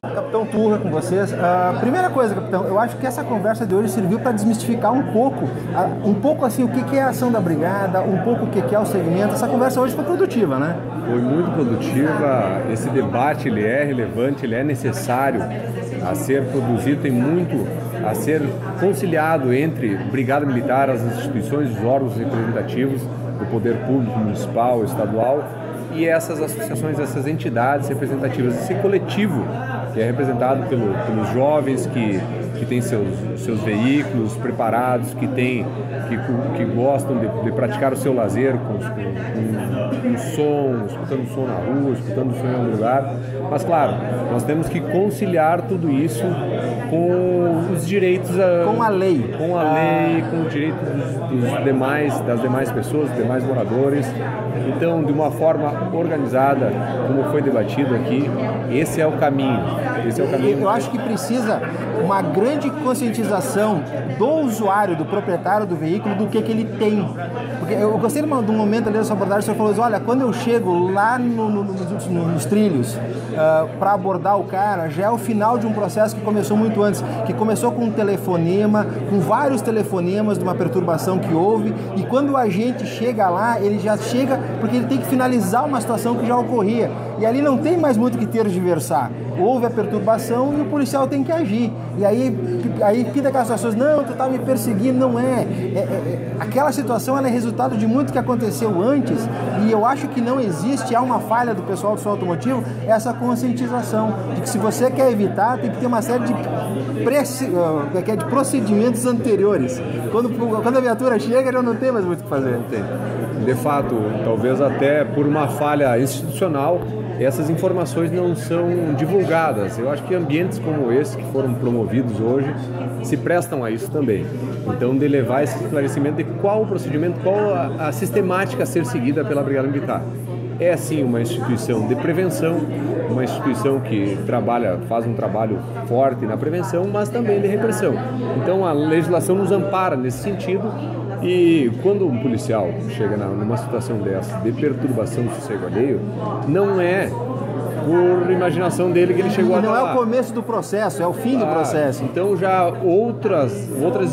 Capitão Turra com vocês. Primeira coisa, capitão, eu acho que essa conversa de hoje serviu para desmistificar um pouco assim, o que é a ação da brigada, um pouco o que é o segmento. Essa conversa hoje foi produtiva, né? Foi muito produtiva. Esse debate ele é relevante, ele é necessário a ser produzido, tem muito a ser conciliado entre Brigada Militar, as instituições, os órgãos representativos do poder público municipal, estadual e essas associações, essas entidades representativas, esse coletivo que é representado pelos jovens que têm seus veículos preparados, que gostam de praticar o seu lazer com som, escutando som na rua, escutando som em algum lugar. Mas, claro, nós temos que conciliar tudo isso com os direitos... Com a lei. Com a lei, com o direito das demais pessoas, dos demais moradores. Então, de uma forma organizada, como foi debatido aqui, esse é o caminho. Eu acho que precisa uma grande conscientização do usuário, do proprietário do veículo, do que ele tem. Porque eu gostei de um momento ali da sua abordagem, o senhor falou assim, olha, quando eu chego lá nos trilhos para abordar o cara, já é o final de um processo que começou muito antes, que começou com um telefonema, com vários telefonemas de uma perturbação que houve, e quando o agente chega lá, ele já chega porque ele tem que finalizar uma situação que já ocorria. E ali não tem mais muito que tergiversar. Houve a perturbação e o policial tem que agir. E aí pinta aquelas situações, não, tu tá me perseguindo, não é. Aquela situação ela é resultado de muito que aconteceu antes, e eu acho que não existe, há uma falha do pessoal do som automotivo, essa conscientização de que se você quer evitar, tem que ter uma série de procedimentos anteriores. Quando a viatura chega, já não tem mais muito o que fazer. Não tem. De fato, talvez até por uma falha institucional, essas informações não são divulgadas. Eu acho que ambientes como esse que foram promovidos hoje se prestam a isso também. Então, de levar esse esclarecimento de qual o procedimento, qual a sistemática a ser seguida pela Brigada Militar. É, sim, uma instituição de prevenção, uma instituição que faz um trabalho forte na prevenção, mas também de repressão. Então, a legislação nos ampara nesse sentido. E quando um policial chega numa situação dessa, de perturbação do sossego alheio, não é por imaginação dele que ele chegou até lá. Não é o começo do processo, é o fim do processo. Então já outras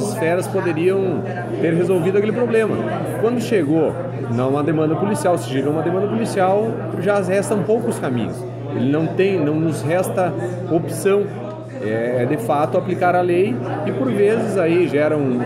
esferas poderiam ter resolvido aquele problema. Quando chegou numa demanda policial, se chega uma demanda policial, já restam poucos caminhos. Ele não nos resta opção. É de fato aplicar a lei e por vezes aí gera um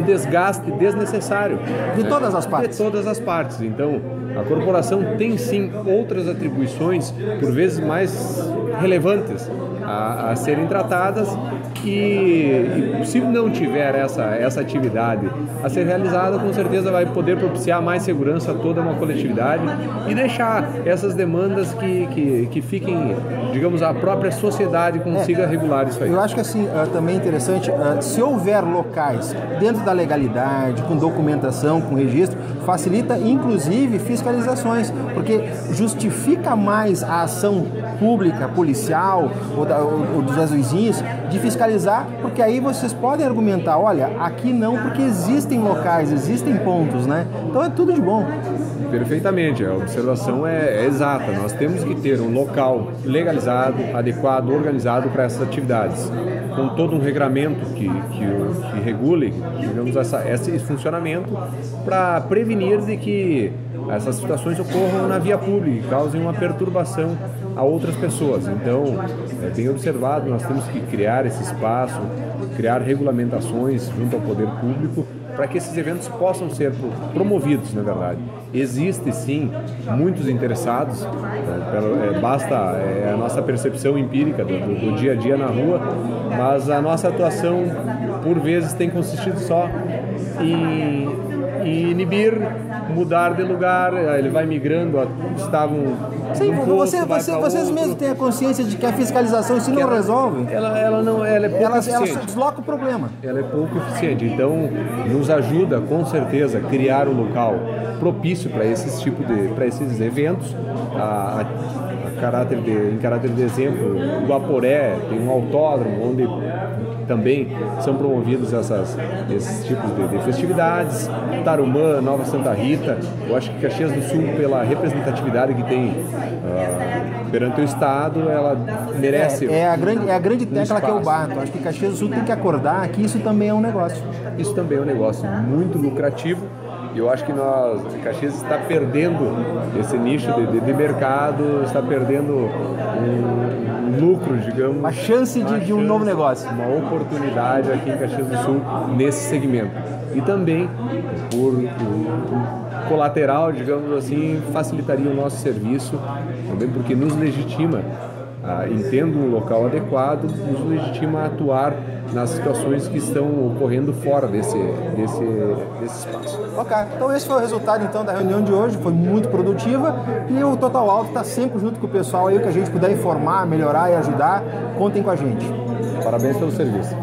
desgaste desnecessário. De todas as partes. De todas as partes. Então, a corporação tem sim outras atribuições, por vezes mais relevantes, a serem tratadas e se não tiver essa atividade a ser realizada, com certeza vai poder propiciar mais segurança a toda uma coletividade e deixar essas demandas que fiquem, digamos, a própria sociedade consiga regular isso aí. Eu acho que assim, também é interessante, se houver locais dentro da legalidade, com documentação, com registro, facilita inclusive fiscalizações, porque justifica mais a ação pública, policial ou dos azuizinhos de fiscalizar, porque aí vocês podem argumentar, olha, aqui não, porque existem locais, existem pontos, né? Então é tudo de bom. Perfeitamente, a observação é exata. Nós temos que ter um local legalizado, adequado, organizado para essas atividades, com todo um regramento que regule, digamos, esse funcionamento, para prevenir de que essas situações ocorram na via pública e causem uma perturbação a outras pessoas. Então, bem observado, nós temos que criar esse espaço, criar regulamentações junto ao poder público para que esses eventos possam ser promovidos, na verdade. Existem, sim, muitos interessados, basta a nossa percepção empírica do dia a dia na rua, mas a nossa atuação, por vezes, tem consistido só em inibir, mudar de lugar, ele vai migrando, Sim, vocês mesmos têm a consciência de que a fiscalização isso não resolve. Ela é pouco eficiente. Ela desloca o problema. Ela é pouco eficiente, então nos ajuda com certeza a criar um local propício para esses eventos. Em caráter de exemplo, o Guaporé tem um autódromo onde também são promovidos esses tipos de festividades. Tarumã, Nova Santa Rita, eu acho que Caxias do Sul, pela representatividade que tem perante o Estado, ela merece. É a grande tecla que eu espaço. bato. Acho que Caxias do Sul tem que acordar que isso também é um negócio. Isso também é um negócio muito lucrativo. E eu acho que Caxias está perdendo esse nicho de mercado, está perdendo um lucro, digamos. Uma chance de um novo negócio. Uma oportunidade aqui em Caxias do Sul nesse segmento. E também, por colateral, digamos assim, facilitaria o nosso serviço, também porque nos legitima, entendo um local adequado, nos legitima a atuar nas situações que estão ocorrendo fora desse espaço. Ok, então esse foi o resultado então da reunião de hoje, foi muito produtiva e o Total Auto está sempre junto com o pessoal aí, que a gente puder informar, melhorar e ajudar, contem com a gente. Parabéns pelo serviço.